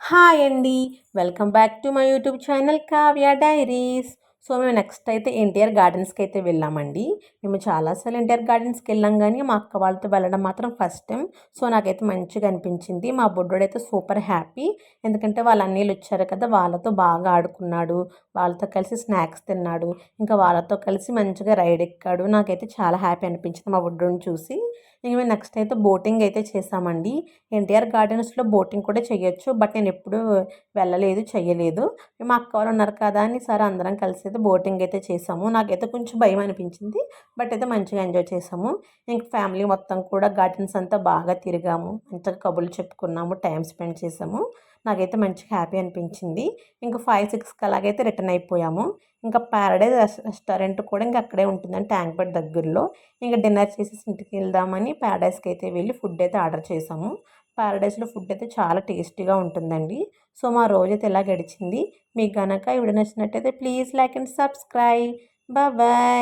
Hi అండి. Welcome back to my YouTube channel Kavya diaries. మేము next అయితే ఎన్టీఆర్ గార్డెన్స్కి అయితే వెళ్ళామండి. మేము చాలాసార్లు ఎన్టీఆర్ గార్డెన్స్కి వెళ్ళాం కానీ మా అక్క వాళ్ళతో వెళ్ళడం మాత్రం ఫస్ట్ టైం. నాకైతే మంచిగా అనిపించింది. మా బుడ్డోడైతే సూపర్ హ్యాపీ. ఎందుకంటే వాళ్ళ అన్నయ్యలు వచ్చారు కదా, వాళ్ళతో బాగా ఆడుకున్నాడు. వాళ్ళతో కలిసి స్నాక్స్ తిన్నాడు. ఇంకా వాళ్ళతో కలిసి మంచిగా రైడ్ ఎక్కాడు. నాకైతే చాలా హ్యాపీ అనిపించింది మా బుడ్డోని చూసి. ఇంక మేము నెక్స్ట్ అయితే బోటింగ్ అయితే చేసామండి. ఎన్టీఆర్ గార్డెన్స్లో బోటింగ్ కూడా చేయొచ్చు, బట్ నేను ఎప్పుడూ వెళ్ళలేదు, చేయలేదు. మా అక్క వాళ్ళు ఉన్నారు కదా అని సరే అందరం కలిసి అయితే బోటింగ్ అయితే చేసాము. నాకైతే కొంచెం భయం అనిపించింది, బట్ అయితే మంచిగా ఎంజాయ్ చేసాము. ఇంక ఫ్యామిలీ మొత్తం కూడా గార్డెన్స్ అంతా బాగా తిరిగాము, మంచిగా కబుర్లు చెప్పుకున్నాము, టైం స్పెండ్ చేసాము. నాకైతే మంచిగా హ్యాపీ అనిపించింది. ఇంకా 5-6కి అలాగైతే రిటర్న్ అయిపోయాము. ఇంకా ప్యారడైజ్ రెస్టారెంట్ కూడా ఇంకా అక్కడే ఉంటుందని ట్యాంక్ బండ్ దగ్గరలో. ఇంకా డిన్నర్ చేసేసి ఇంటికి వెళ్దామని ప్యారడైజ్కి అయితే వెళ్ళి ఫుడ్ అయితే ఆర్డర్ చేసాము. ప్యారడైస్లో ఫుడ్ అయితే చాలా టేస్టీగా ఉంటుందండి. మా రోజైతే ఇలా గడిచింది. మీకు గనక ఈ వీడియో నచ్చినట్టయితే please like and subscribe. Bye.